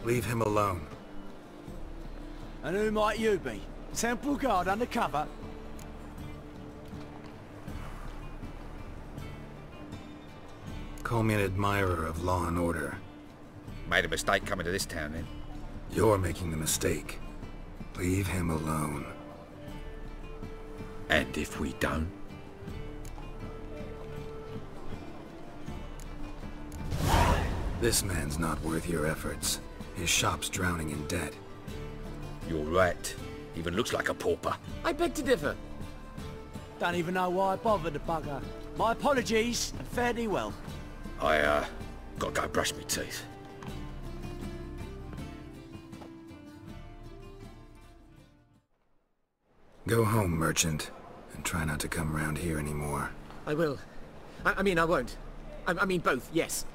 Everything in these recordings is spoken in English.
Leave him alone. And who might you be? Temple guard undercover? Call me an admirer of law and order. Made a mistake coming to this town, then. You're making the mistake. Leave him alone. And if we don't? This man's not worth your efforts. His shop's drowning in debt. You're right. Even looks like a pauper. I beg to differ. Don't even know why I bothered the bugger. My apologies, and fare thee well. I, gotta go brush my teeth. Go home, merchant, and try not to come round here anymore. I will. I mean, I won't. I mean both, yes.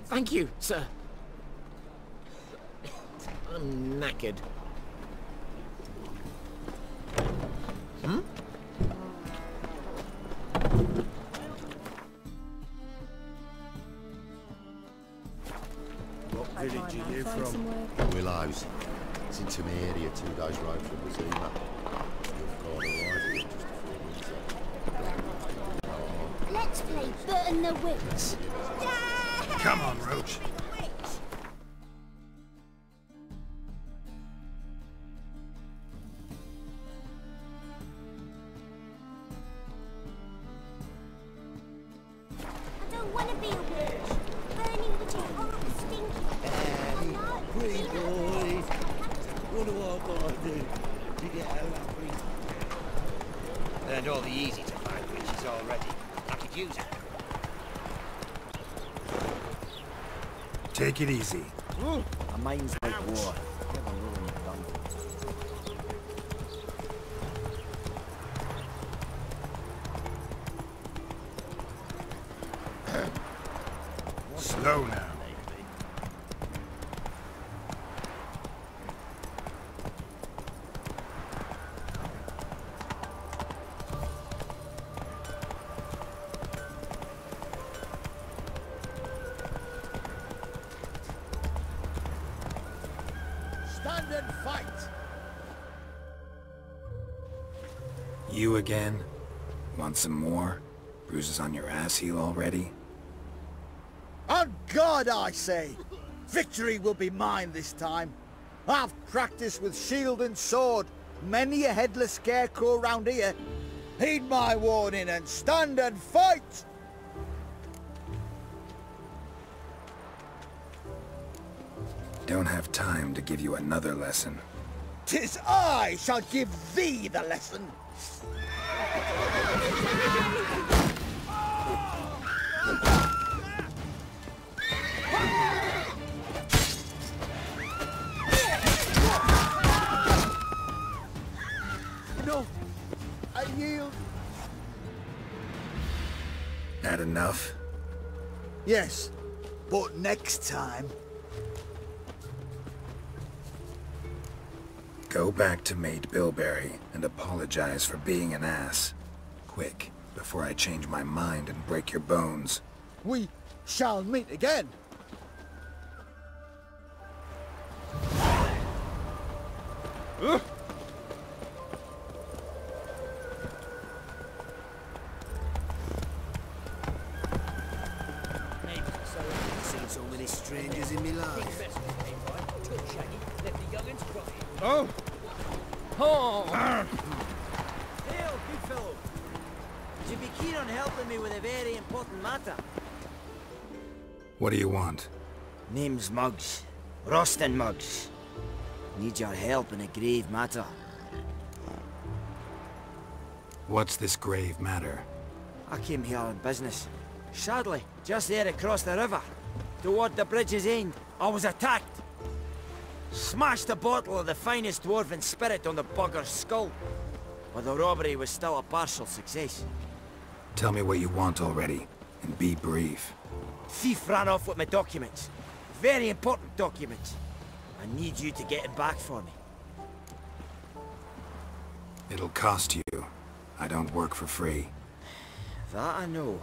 Thank you, sir. I'm knackered. Hmm? What village are you from? Willows. It's into my area, 2 days' ride from the Zima. Let's play Burton the Witch. Come on, Roach. I don't want to be a witch. Burning with your heart stinking. Pretty boys. What do I gotta do to get out of prison? Learned all the easy to find witches already. I could use it. Take it easy. My mind's like war. Slow now. Stand and fight! You again? Want some more? Bruises on your ass heel already? On God, I say! Victory will be mine this time. I've practiced with shield and sword. Many a headless scarecrow round here. Heed my warning and stand and fight! Don't have time to give you another lesson. 'Tis I shall give thee the lesson. No, I yield. Had enough? Yes, but next time. Go back to Mate Bilberry and apologize for being an ass. Quick, before I change my mind and break your bones. We shall meet again. Seen so many strangers in my life. Oh! Oh! Hail, good fellow. Would you be keen on helping me with a very important matter? What do you want? Name's Muggs. Roston Muggs. Need your help in a grave matter. What's this grave matter? I came here on business. Sadly, just there across the river, toward the bridge's end, I was attacked. Smashed a bottle of the finest dwarven spirit on the bugger's skull. But the robbery was still a partial success. Tell me what you want already, and be brief. Thief ran off with my documents. Very important documents. I need you to get it back for me. It'll cost you. I don't work for free. That I know.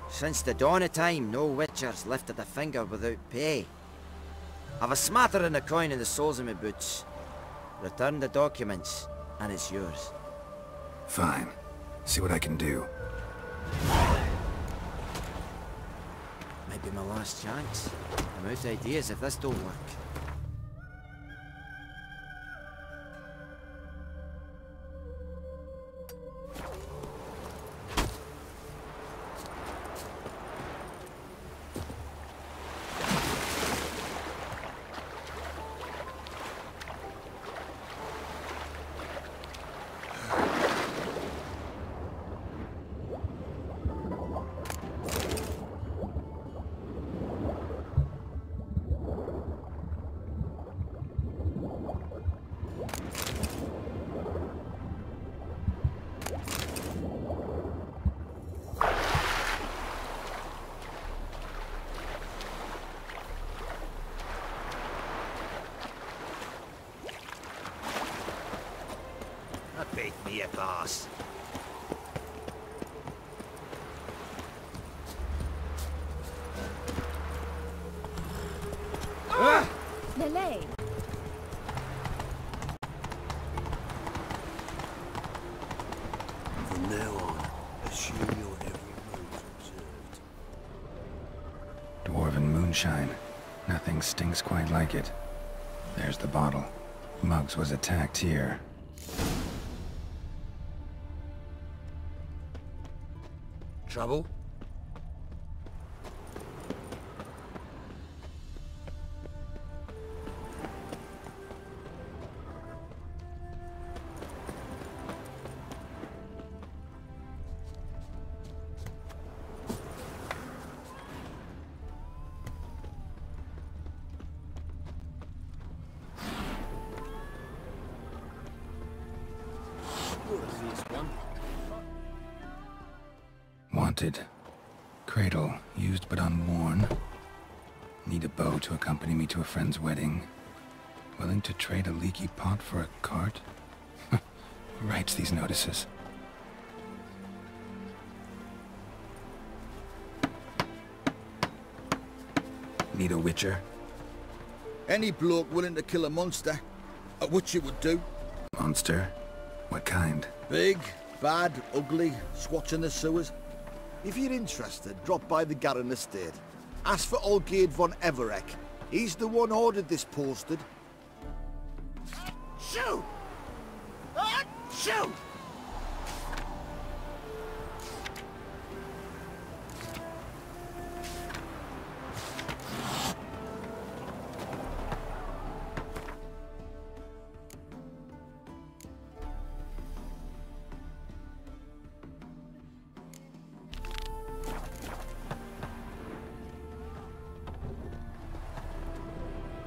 Since the dawn of time, no witcher's lifted a finger without pay. I've a smattering of coin in the soles of my boots. Return the documents, and it's yours. Fine. See what I can do. Might be my last chance. I'm out of ideas if this don't work. Beat me a boss. Lele. From now on, assume your every move observed. Dwarven moonshine. Nothing stinks quite like it. There's the bottle. Muggs was attacked here. Trouble? Wanted. Cradle, used but unworn. Need a bow to accompany me to a friend's wedding. Willing to trade a leaky pot for a cart? Who writes these notices? Need a witcher? Any bloke willing to kill a monster, a witcher would do. Monster? What kind? Big, bad, ugly, squats in the sewers. If you're interested, drop by the Garren estate. Ask for Olgierd von Everek. He's the one ordered this posted. Shoot! Shoot!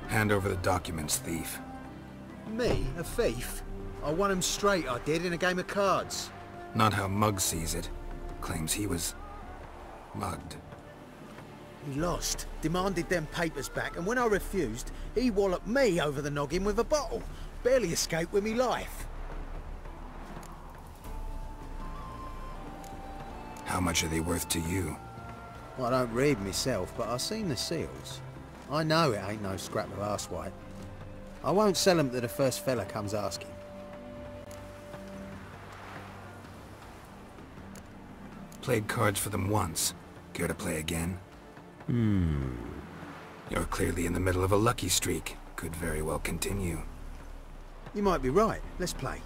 Hand over the documents, thief. Me? A thief? I won him straight, I did, in a game of cards. Not how Muggs sees it. Claims he was mugged. He lost, demanded them papers back, and when I refused, he walloped me over the noggin with a bottle. Barely escaped with me life. How much are they worth to you? I don't read myself, but I've seen the seals. I know it ain't no scrap of arsewhite. I won't sell them to the first fella comes asking. Played cards for them once. Care to play again? You're clearly in the middle of a lucky streak. Could very well continue. You might be right. Let's play.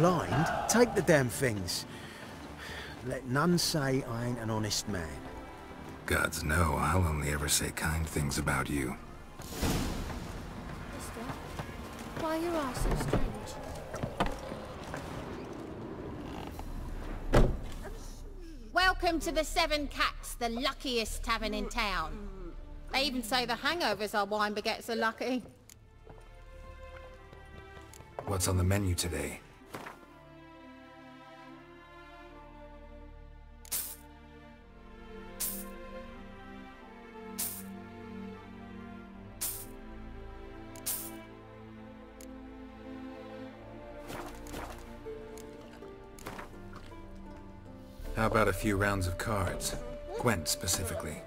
blind, take the damn things. Let none say I ain't an honest man. Gods know, I'll only ever say kind things about you. Mister, why are your eyes so strange? Welcome to the Seven Cats, the luckiest tavern in town. They even say the hangovers our wine baguettes are lucky. What's on the menu today? How about a few rounds of cards? Gwent specifically.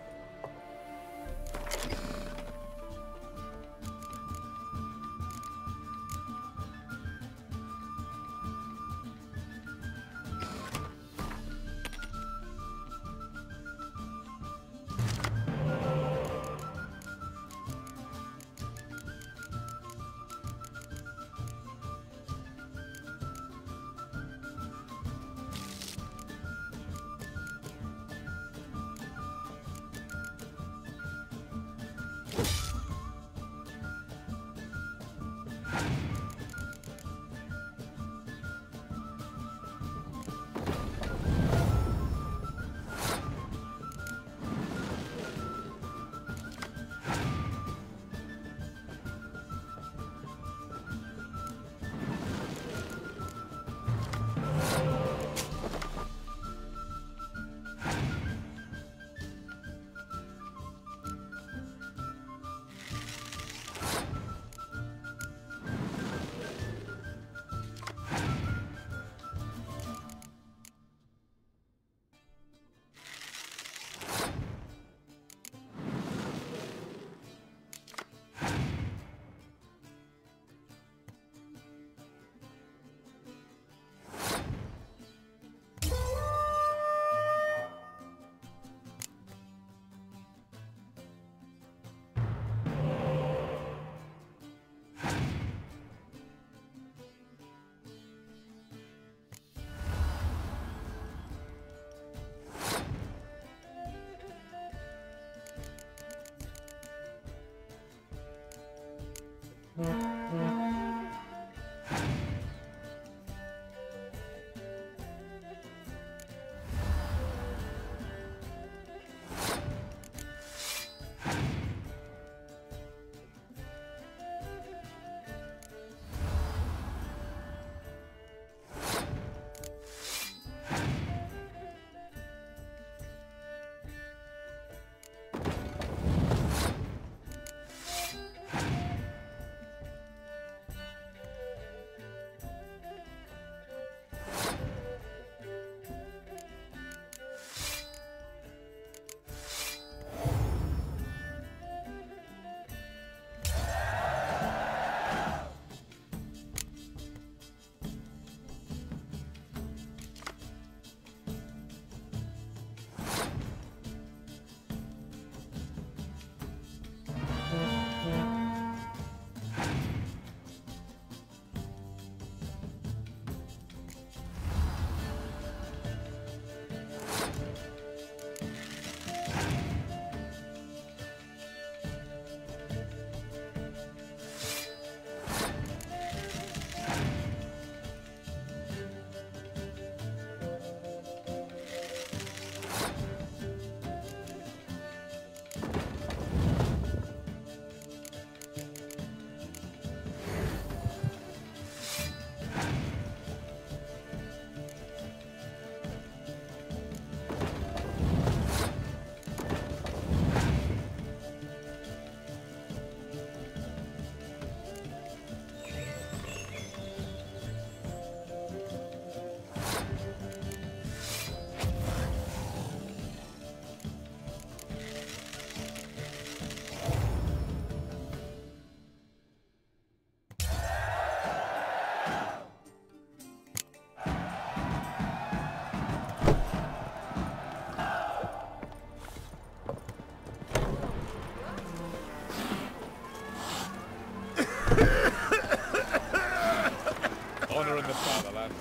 Honouring the fatherland.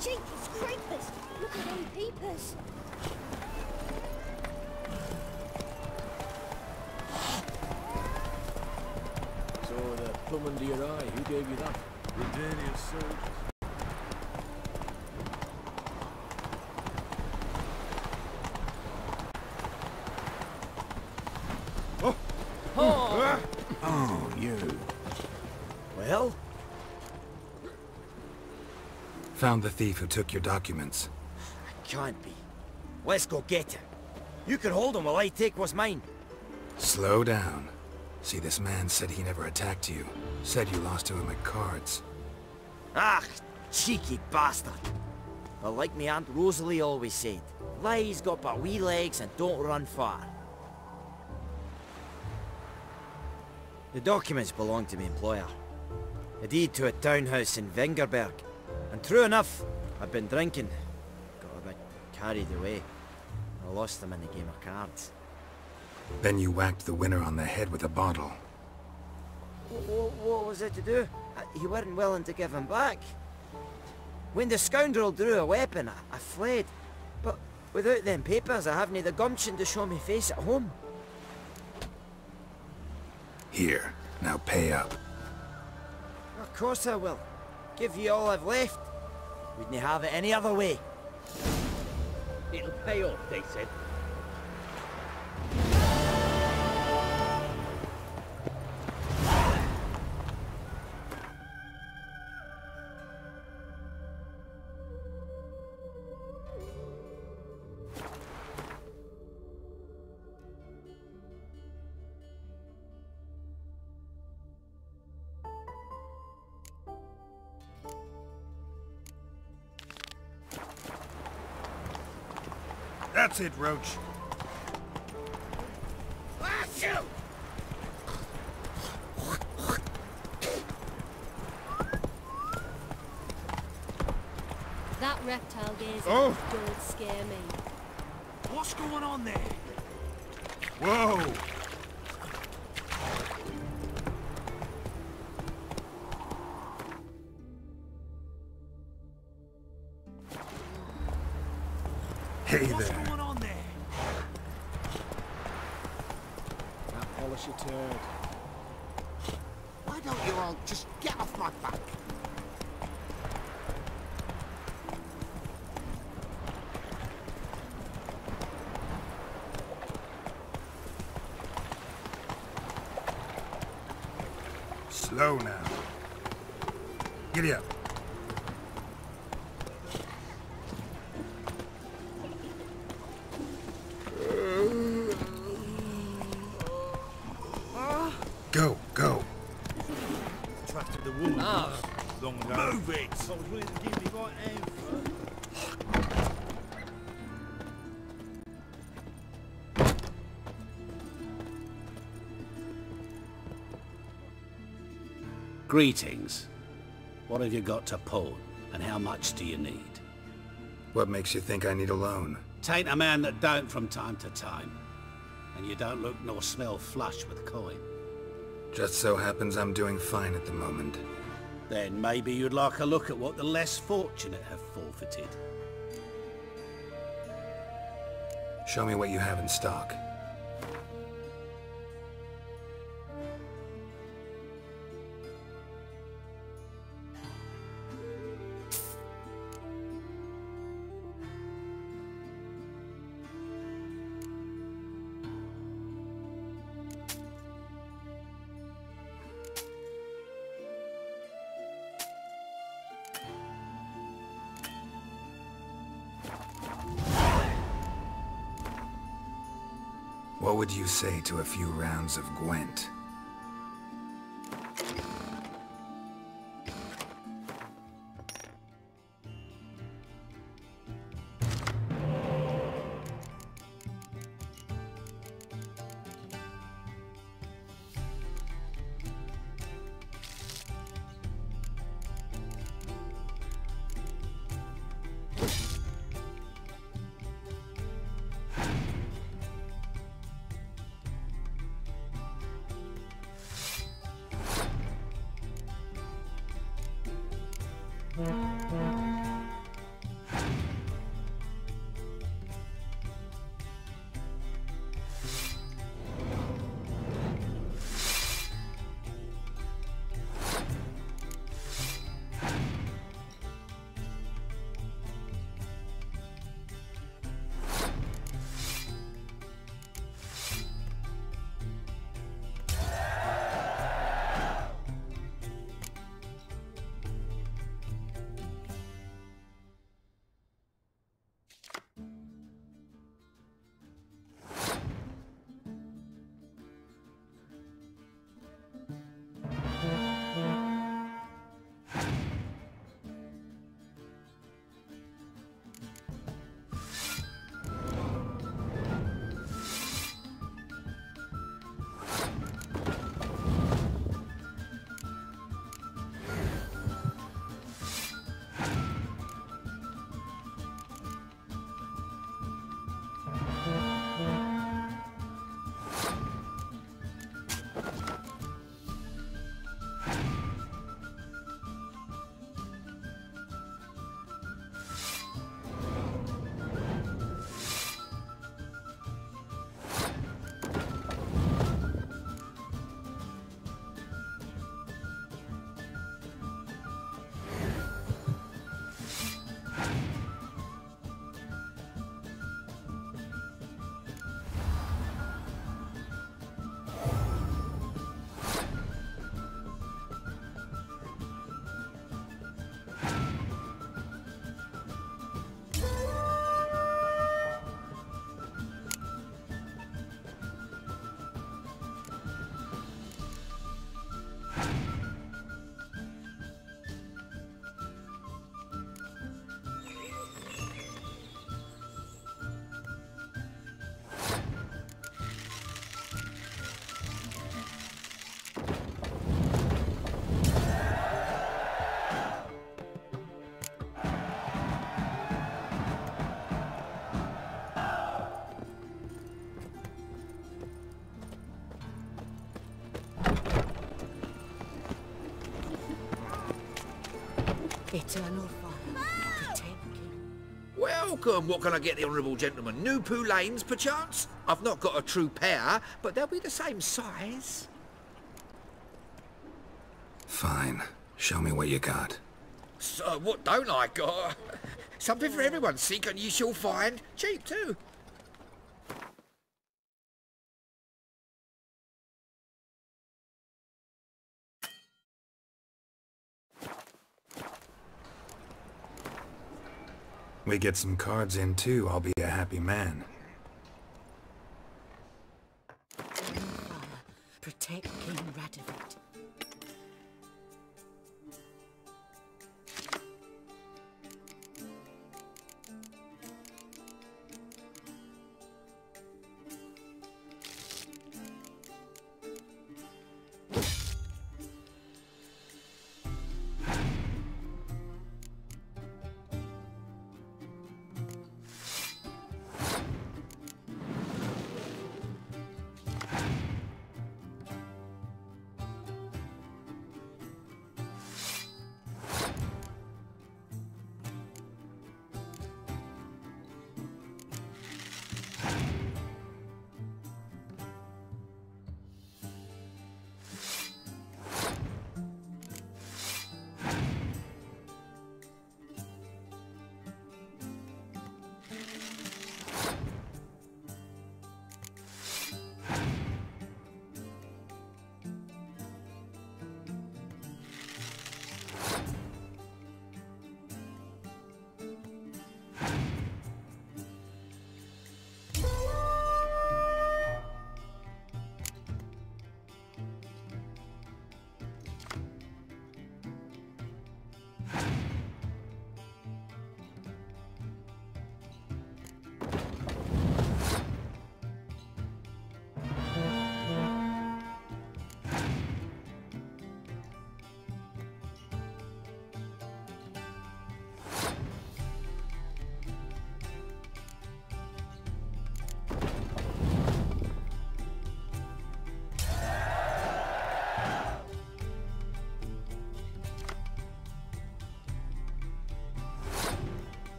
Jeepers creepers! Look at them peepers! So the plum under your eye, who gave you that? Redanian soldiers. Oh, you. Well? Found the thief who took your documents. Can't be. Let's go get him. You can hold him while I take what's mine. Slow down. See, this man said he never attacked you. Said you lost to him at cards. Ah, cheeky bastard. But like me Aunt Rosalie always said, lies got but wee legs and don't run far. The documents belong to my employer. A deed to a townhouse in Vengerberg. And true enough, I've been drinking. Got a bit carried away. I lost them in a game of cards. Then you whacked the winner on the head with a bottle. What was it to do? You weren't willing to give him back. When the scoundrel drew a weapon, I fled. But without them papers, I haven't the gumption to show me face at home. Here, now pay up. Of course I will. Give you all I've left. Wouldn't have it any other way. It'll pay off, they said. That's it, Roach. That reptile gaze Oh. don't scare me. What's going on there? Whoa! Hey What's there. going on there? That polish your turd. Why don't you all just get off my back? Slow now. Giddy up. Go, go. Trusted the woman. Long ago. Move it! I was willing to give me right hand for her. Greetings. What have you got to pawn, and how much do you need? What makes you think I need a loan? Tain't a man that don't from time to time. And you don't look nor smell flush with coin. Just so happens I'm doing fine at the moment. Then maybe you'd like a look at what the less fortunate have forfeited. Show me what you have in stock. What would you say to a few rounds of Gwent? Eternal fire, protect King. Welcome. What can I get the honourable gentleman? New Poo Lanes, perchance? I've not got a true pair, but they'll be the same size. Fine. Show me what you got. So, what don't I got? Something for everyone. Seek and ye shall find. Cheap, too. We get some cards in too, I'll be a happy man. Protect King Radovid.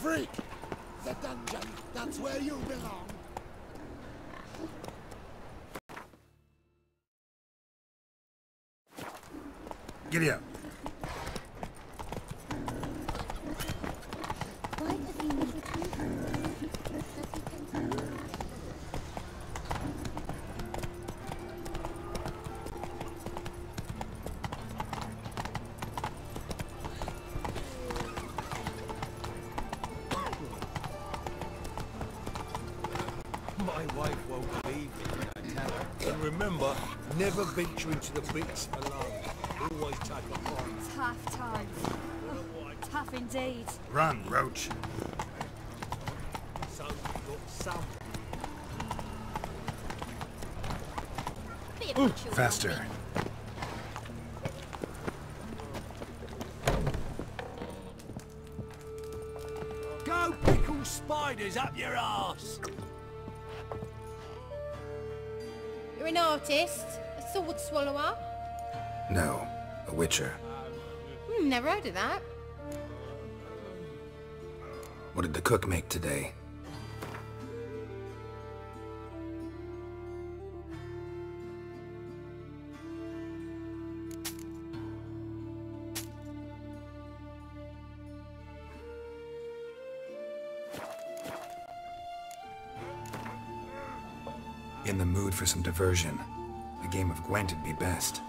freak! The dungeon, that's where you belong. Giddy up. My wife won't believe me when I tell her. And remember, never venture into the beats alone. Always take a part. Tough times. Oh, tough indeed. Run, Roach. So you've got some. Faster. Go pickle spiders up your arse! You're an artist? A sword swallower? No, a witcher. Never heard of that. What did the cook make today? In the mood for some diversion. A game of Gwent'd be best.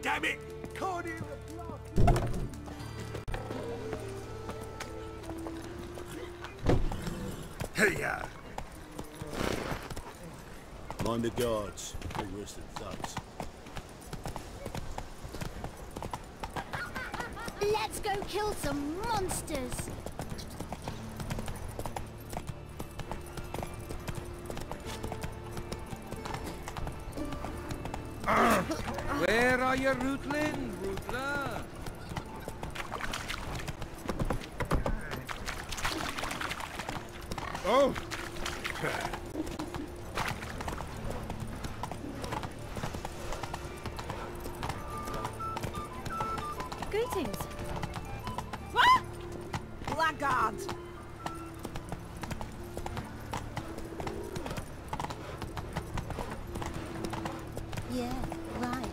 Damn it! Can't hear Hey-ya! Mind the guards. They're worse than thugs. Let's go kill some monsters. Where are you, Rootlin? Rootler? Oh! Greetings. What? Blackguards! Yeah, right.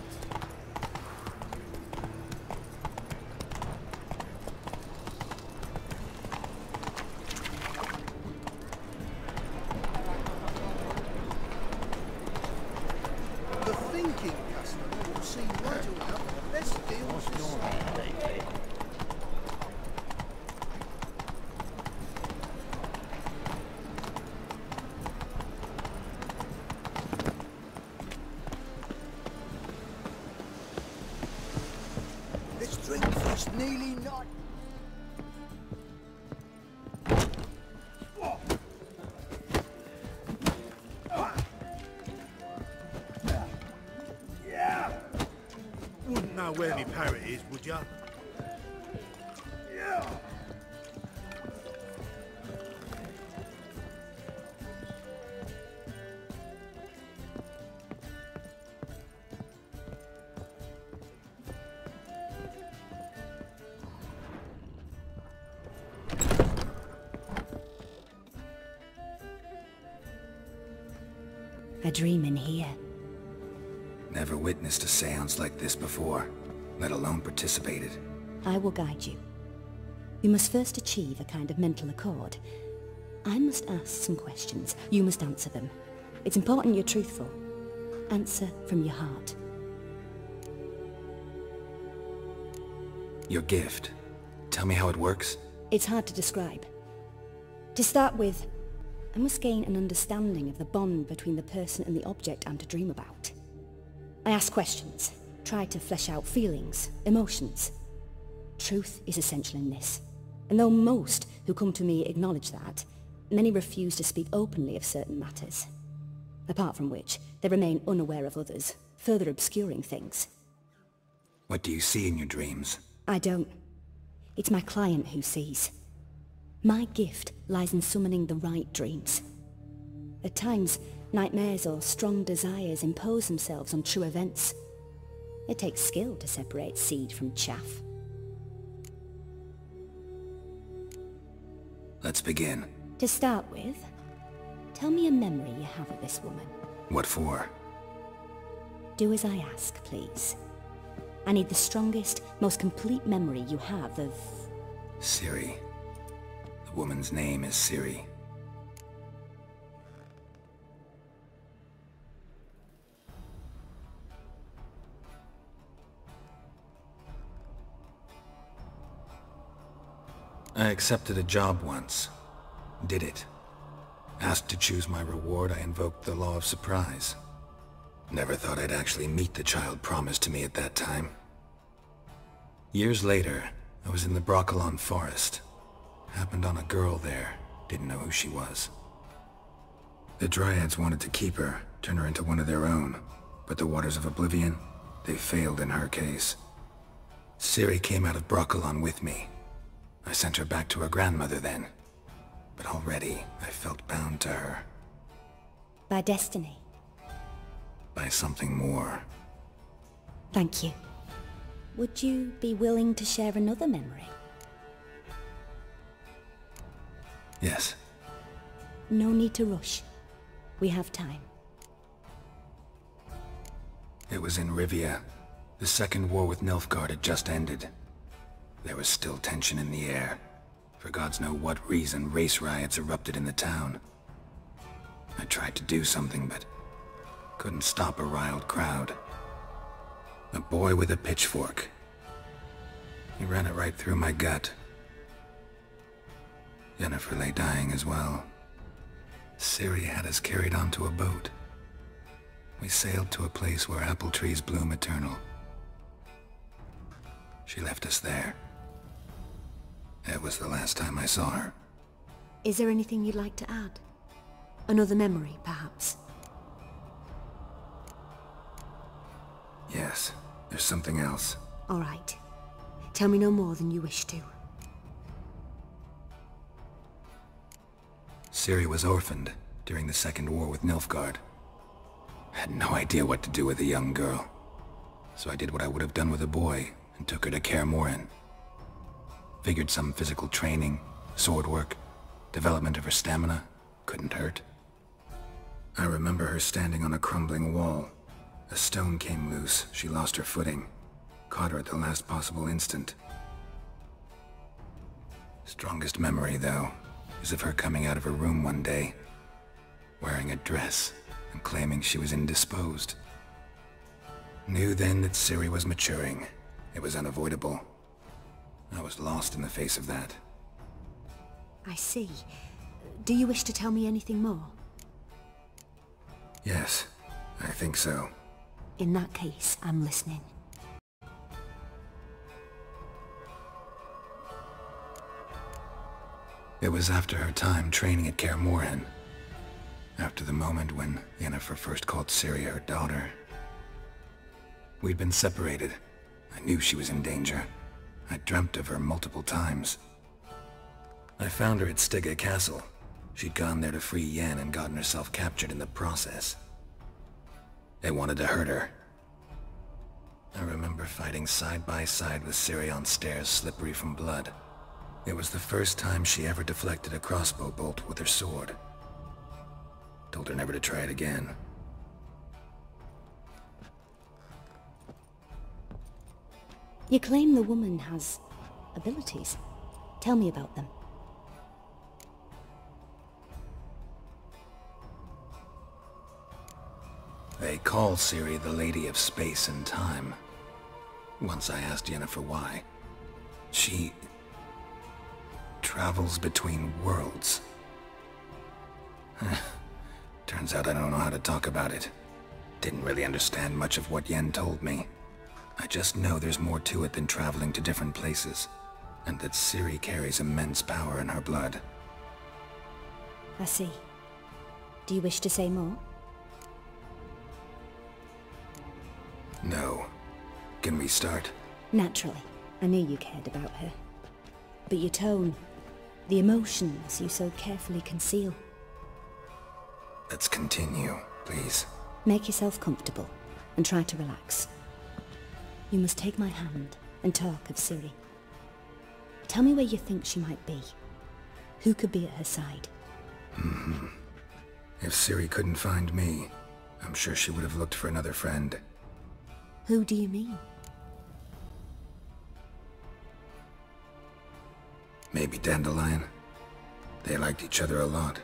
The thinking customer will see right away the best deals this side. This drink is nearly not. Wouldn't know where my parrot is, would ya? Yeah. A dream in here. Never witnessed a seance like this before, let alone participated. I will guide you. You must first achieve a kind of mental accord. I must ask some questions. You must answer them. It's important you're truthful. Answer from your heart. Your gift. Tell me how it works. It's hard to describe. To start with, I must gain an understanding of the bond between the person and the object I'm to dream about. I ask questions, try to flesh out feelings, emotions. Truth is essential in this, and though most who come to me acknowledge that, many refuse to speak openly of certain matters. Apart from which, they remain unaware of others, further obscuring things. What do you see in your dreams? I don't. It's my client who sees. My gift lies in summoning the right dreams. At times, nightmares or strong desires impose themselves on true events. It takes skill to separate seed from chaff. Let's begin. To start with, tell me a memory you have of this woman. What for? Do as I ask, please. I need the strongest, most complete memory you have of... Ciri. The woman's name is Ciri. I accepted a job once. Did it. Asked to choose my reward, I invoked the law of surprise. Never thought I'd actually meet the child promised to me at that time. Years later, I was in the Broccolon forest. Happened on a girl there. Didn't know who she was. The Dryads wanted to keep her, turn her into one of their own. But the Waters of Oblivion, they failed in her case. Ciri came out of Broccolon with me. I sent her back to her grandmother then. But already, I felt bound to her. By destiny. By something more. Thank you. Would you be willing to share another memory? Yes. No need to rush. We have time. It was in Rivia. The second war with Nilfgaard had just ended. There was still tension in the air. For gods know what reason, race riots erupted in the town. I tried to do something, but couldn't stop a riled crowd. A boy with a pitchfork. He ran it right through my gut. Yennefer lay dying as well. Ciri had us carried onto a boat. We sailed to a place where apple trees bloom eternal. She left us there. That was the last time I saw her. Is there anything you'd like to add? Another memory, perhaps? Yes, there's something else. All right. Tell me no more than you wish to. Ciri was orphaned during the Second War with Nilfgaard. I had no idea what to do with a young girl. So I did what I would have done with a boy and took her to Kaer Morhen. Figured some physical training, sword work, development of her stamina couldn't hurt. I remember her standing on a crumbling wall. A stone came loose, she lost her footing. Caught her at the last possible instant. Strongest memory, though, is of her coming out of her room one day, wearing a dress and claiming she was indisposed. Knew then that Ciri was maturing. It was unavoidable. I was lost in the face of that. I see. Do you wish to tell me anything more? Yes, I think so. In that case, I'm listening. It was after her time training at Kaer Morhen. After the moment when Yennefer first called Ciri her daughter. We'd been separated. I knew she was in danger. I dreamt of her multiple times. I found her at Stygga Castle. She'd gone there to free Yen and gotten herself captured in the process. They wanted to hurt her. I remember fighting side by side with Ciri on stairs slippery from blood. It was the first time she ever deflected a crossbow bolt with her sword. Told her never to try it again. You claim the woman has abilities. Tell me about them. They call Ciri the Lady of Space and Time. Once I asked Yennefer why. She travels between worlds. Turns out I don't know how to talk about it. Didn't really understand much of what Yen told me. I just know there's more to it than traveling to different places, and that Ciri carries immense power in her blood. I see. Do you wish to say more? No. Can we start? Naturally. I knew you cared about her. But your tone, the emotions you so carefully conceal. Let's continue, please. Make yourself comfortable, and try to relax. You must take my hand and talk of Ciri. Tell me where you think she might be. Who could be at her side? If Ciri couldn't find me, I'm sure she would have looked for another friend. Who do you mean? Maybe Dandelion. They liked each other a lot.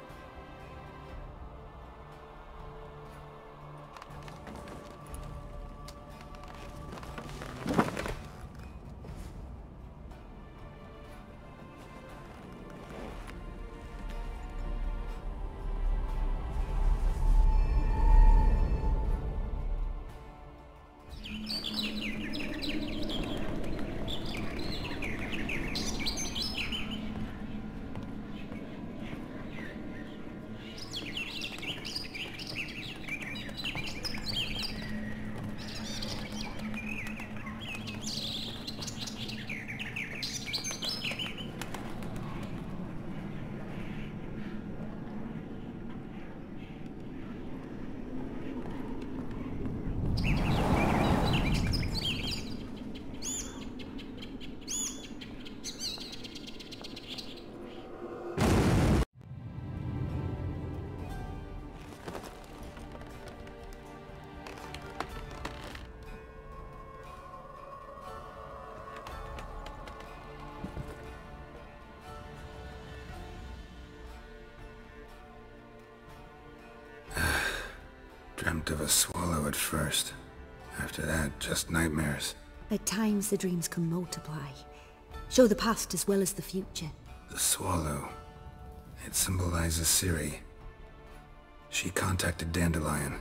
Dreamt of a swallow at first. After that, just nightmares. At times the dreams can multiply. Show the past as well as the future. The swallow. It symbolizes Ciri. She contacted Dandelion.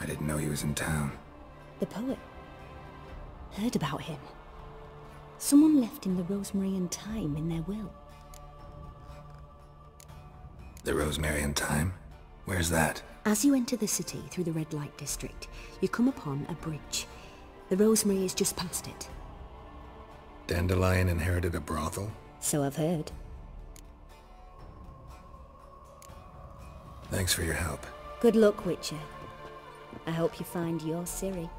I didn't know he was in town. The poet. Heard about him. Someone left him the rosemary and thyme in their will. The rosemary and thyme? Where's that? As you enter the city through the red light district, you come upon a bridge. The rosemary is just past it. Dandelion inherited a brothel? So I've heard. Thanks for your help. Good luck, Witcher. I hope you find your Ciri.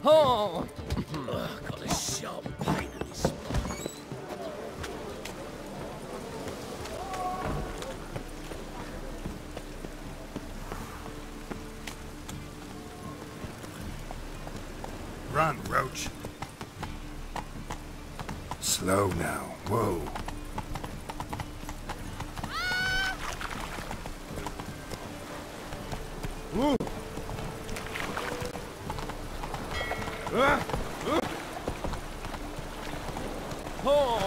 Oh! Got a sharp pain in this. Run, Roach. Slow now. Whoa. Woo! Oh!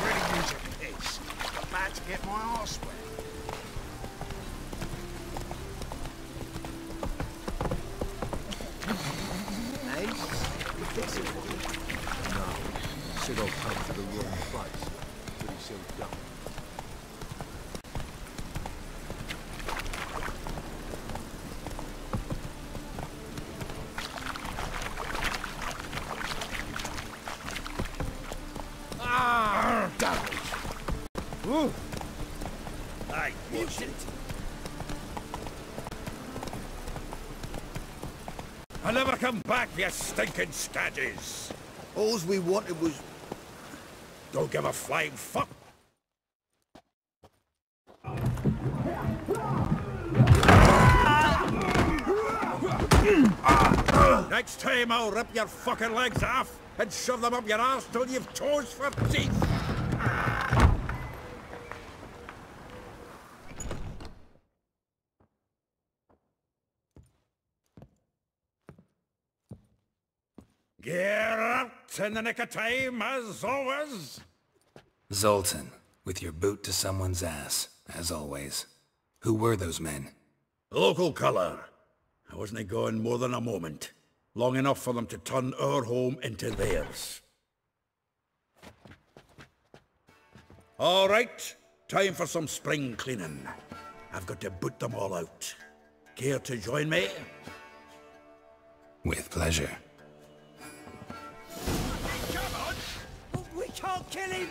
Really use a piss. About to get my arse wet. Hey, you fix it? No. Should all come to the wrong place. Pretty soon done. Ah! Damn it! Woo! I watched it. I'll never come back, you stinking stagges! Alls we wanted was... Don't give a flying fuck! Next time I'll rip your fucking legs off and shove them up your arse till you've toes for teeth! Geralt, in the nick of time, as always. Zoltan, with your boot to someone's ass, as always. Who were those men? Local colour. I wasn't going more than a moment. Long enough for them to turn our home into theirs. All right, time for some spring cleaning. I've got to boot them all out. Care to join me? With pleasure. We can't kill him!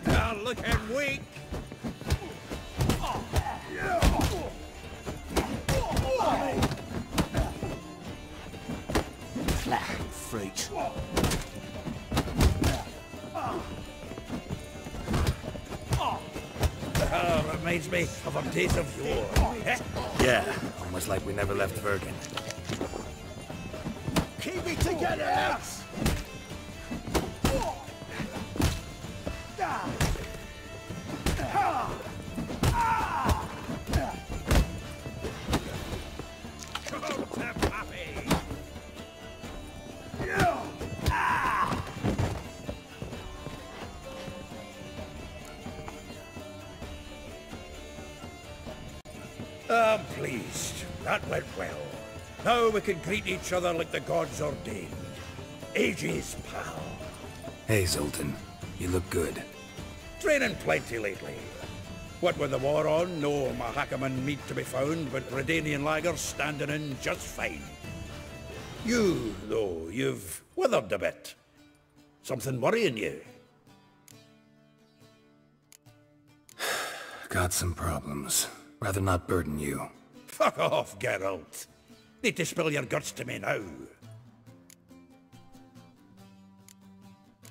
You're looking weak. Flat freak. Reminds me of a days of yore. Yeah, almost like we never left Vergen. Keep it together, lads! I'm pleased. That went well. Now we can greet each other like the gods ordained. Ages, pal. Hey, Zoltan. You look good. Training plenty lately. What with the war on, no Mahakaman meat to be found, but Redanian lagers standing in just fine. You, though, you've withered a bit. Something worrying you? Got some problems. Rather not burden you. Fuck off, Geralt. Need to spill your guts to me now.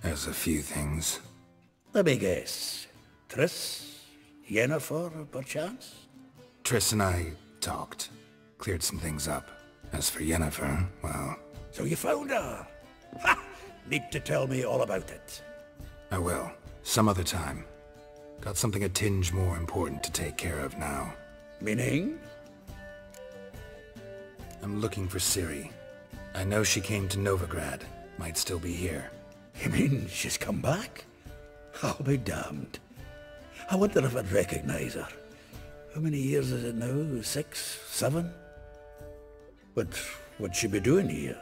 There's a few things. Let me guess. Triss? Yennefer, perchance? Triss and I talked. Cleared some things up. As for Yennefer, well... So you found her? Ha! Need to tell me all about it. I will. Some other time. Got something a tinge more important to take care of now. Meaning? I'm looking for Ciri. I know she came to Novigrad. Might still be here. You mean she's come back? I'll be damned. I wonder if I'd recognize her. How many years is it now? 6? 7? But what'd she be doing here?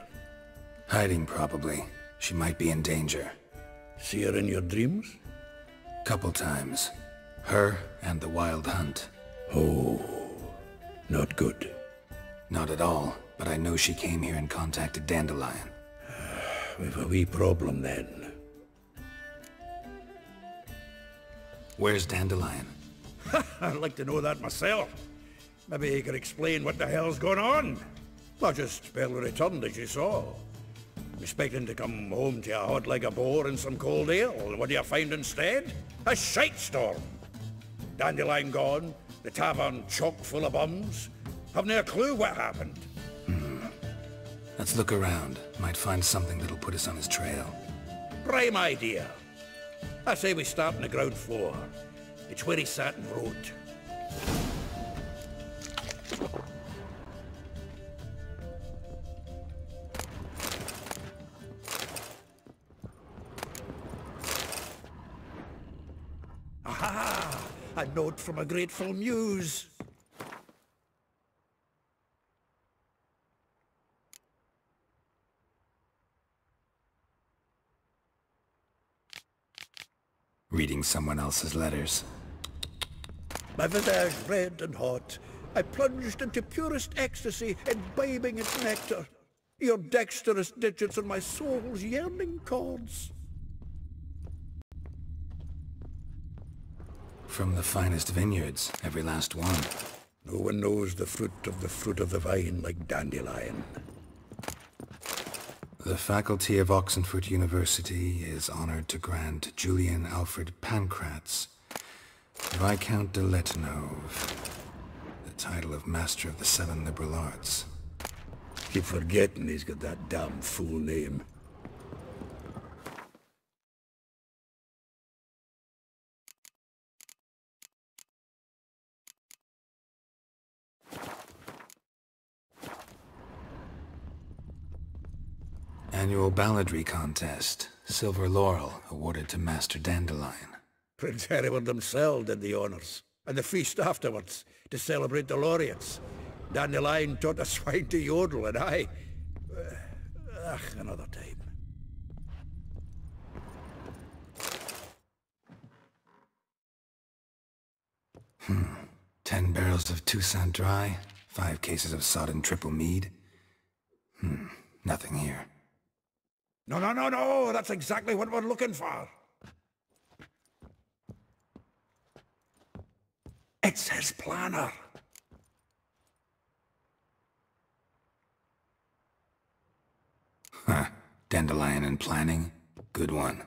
Hiding, probably. She might be in danger. See her in your dreams? Couple times. Her and the Wild Hunt. Oh, not good. Not at all, but I know she came here and contacted Dandelion. We've a wee problem then. Where's Dandelion? I'd like to know that myself. Maybe you could explain what the hell's going on. Not just barely returned as you saw. Expecting to come home to a hot like a boar and some cold ale. What do you find instead? A shitestorm. Dandelion gone, the tavern chock full of bums. Haven't a clue what happened. Let's look around. Might find something that'll put us on his trail. Prime idea. I say we start on the ground floor. It's where he sat and wrote. Aha! A note from a grateful muse. Reading someone else's letters. My visage red and hot, I plunged into purest ecstasy, imbibing its nectar. Your dexterous digits on my soul's yearning chords. From the finest vineyards, every last one. No one knows the fruit of the vine like Dandelion. The faculty of Oxenfurt University is honored to grant Julian Alfred Pancratz, Viscount de Letenove, the title of Master of the Seven Liberal Arts. Keep forgetting he's got that damn full name. Annual balladry contest. Silver laurel awarded to Master Dandelion. Prince Hereward himself did the honours, and the feast afterwards, to celebrate the laureates. Dandelion taught a swine to yodel, and I... another time. 10 barrels of Toussaint Dry, 5 cases of sodden triple mead. Nothing here. No, that's exactly what we're looking for. It's his planner. Dandelion and planning? Good one.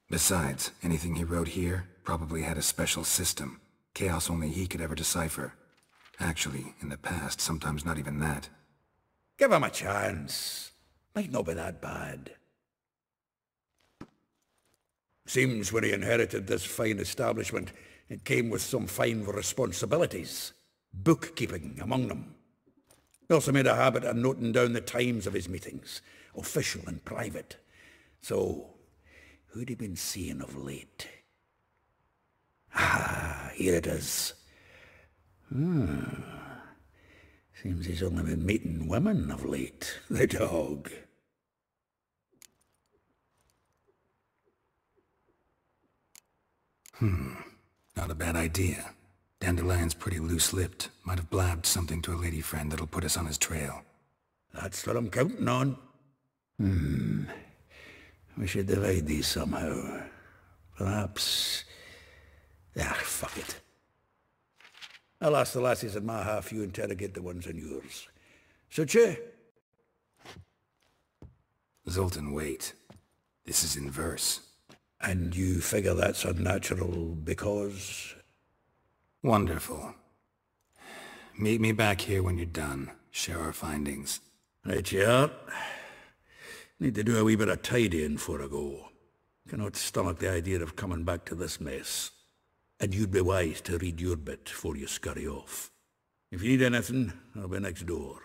Besides, anything he wrote here probably had a special system. Chaos only he could ever decipher. Actually, in the past, sometimes not even that. Give him a chance. Might not be that bad. Seems when he inherited this fine establishment, it came with some fine responsibilities. Bookkeeping among them. He also made a habit of noting down the times of his meetings, official and private. So, who'd he been seeing of late? Here it is. Seems he's only been meeting women of late, the dog. Not a bad idea. Dandelion's pretty loose-lipped. Might have blabbed something to a lady friend that'll put us on his trail. That's what I'm counting on. We should divide these somehow. Perhaps... fuck it. I'll ask the lassies in my half, you interrogate the ones in yours. Suche? Zoltan, wait. This is in verse. And you figure that's unnatural because... Wonderful. Meet me back here when you're done. Share our findings. Right you are. Need to do a wee bit of tidying before I go. Cannot stomach the idea of coming back to this mess. And you'd be wise to read your bit before you scurry off. If you need anything, I'll be next door.